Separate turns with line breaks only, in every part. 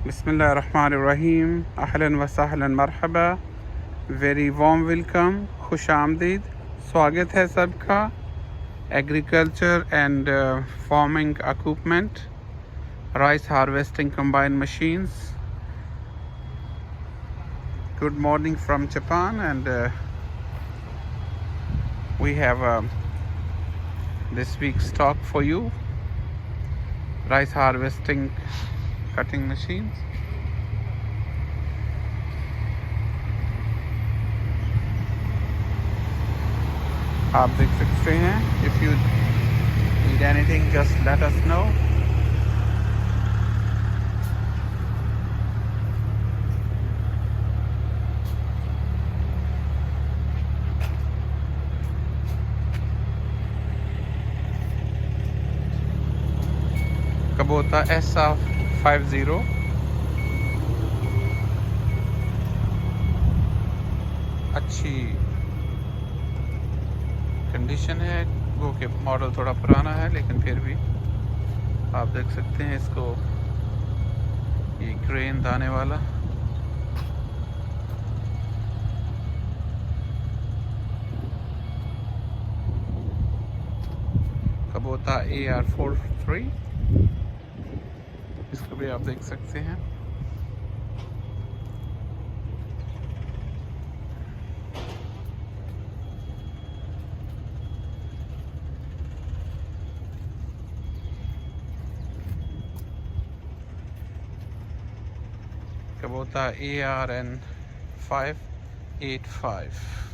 बिस्मिल्लाहिर्रहमानिर्रहीम अहलन व सहलन मरहबा very warm welcome खुश आमदीद स्वागत है सबका agriculture and farming equipment rice harvesting combine machines good morning from Japan and we have this week's talk for you rice harvesting cutting machines आप देख सकते हैं if you need anything just let us know Kubota SA50 अच्छी condition है वो कि model थोड़ा पुराना है लेकिन फिर भी आप देख सकते हैं इसको ये ग्रेन दाने वाला Kubota AR43 इसको भी आप देख सकते हैं Kubota ARN585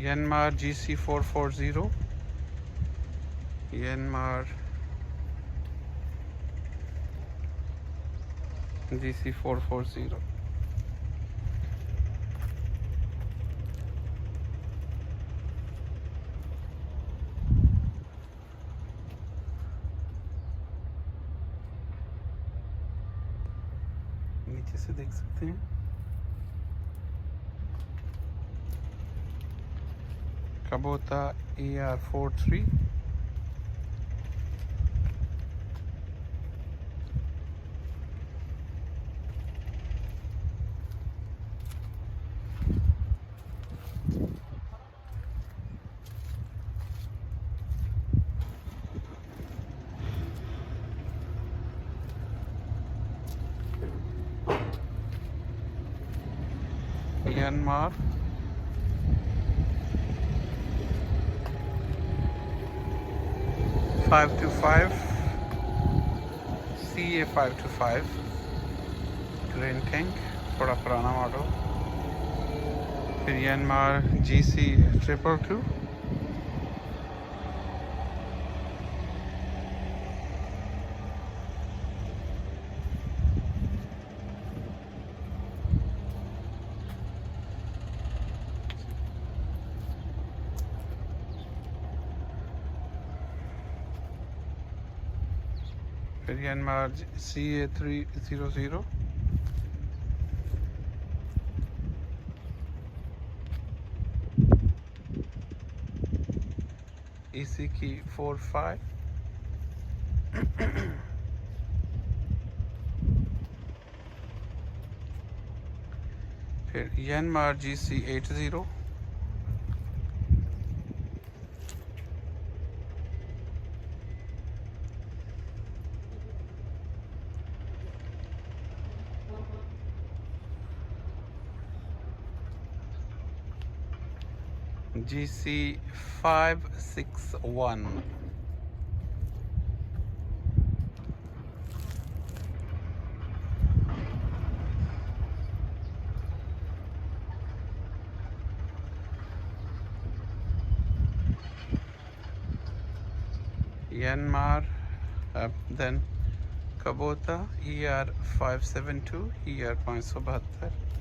Yanmar GC440 Yanmar GC440 नीचे से देख सकते हैं Kubota AR43 Yanmar CA525 grain tank थोड़ा पुराना मॉडल फिर Yanmar GC222 फिर Yanmar CA300 ECK45 फिर Yanmar GC80 GC561 Yanmar then Kubota ER572 ER572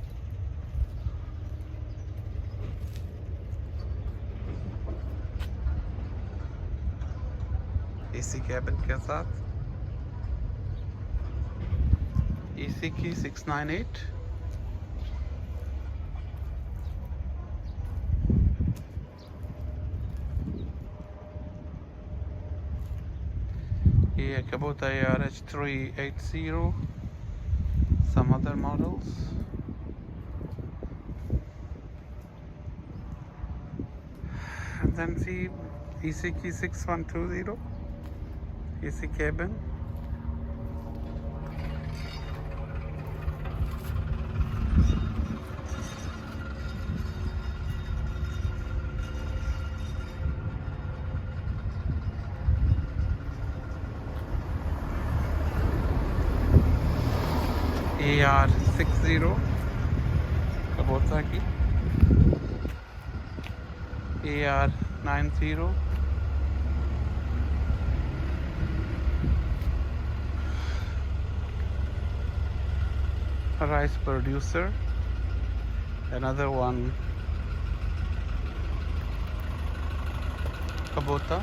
AC cabin के साथ। एसी की 698। ये Kubota RH380, some other models. And then see ECQ 6120 AC cabin. AR60 Kubota की। AR90 Rice Producer, another one Kubota।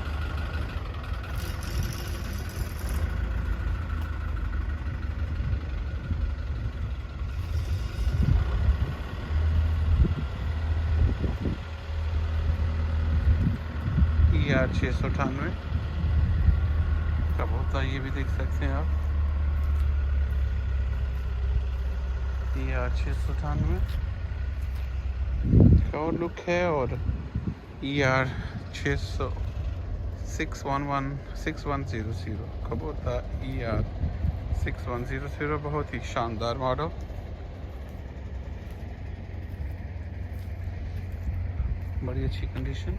ER698 Kubota, ये भी देख सकते हैं आप। ER698 का और लुक है। और ER6100 Kubota ER6100 बहुत ही शानदार मॉडल। बड़ी अच्छी कंडीशन।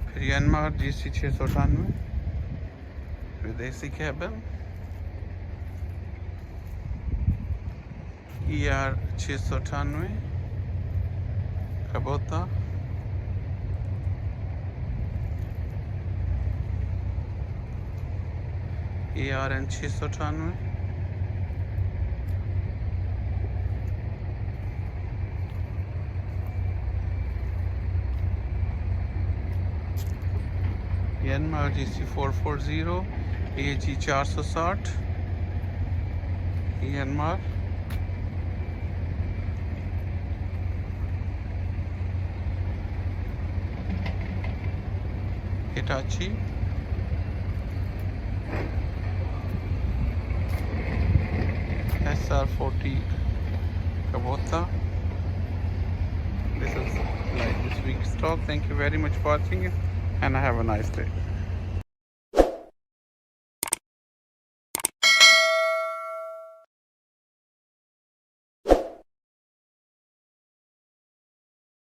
फिर Yanmar GC698 with AC cabin। ER698 Kubota। ARN698 Yanmar GC440 AG460 Yanmar। Hitachi SR40 Kubota। This is like this week's stock. Thank you very much for watching it and have a nice day.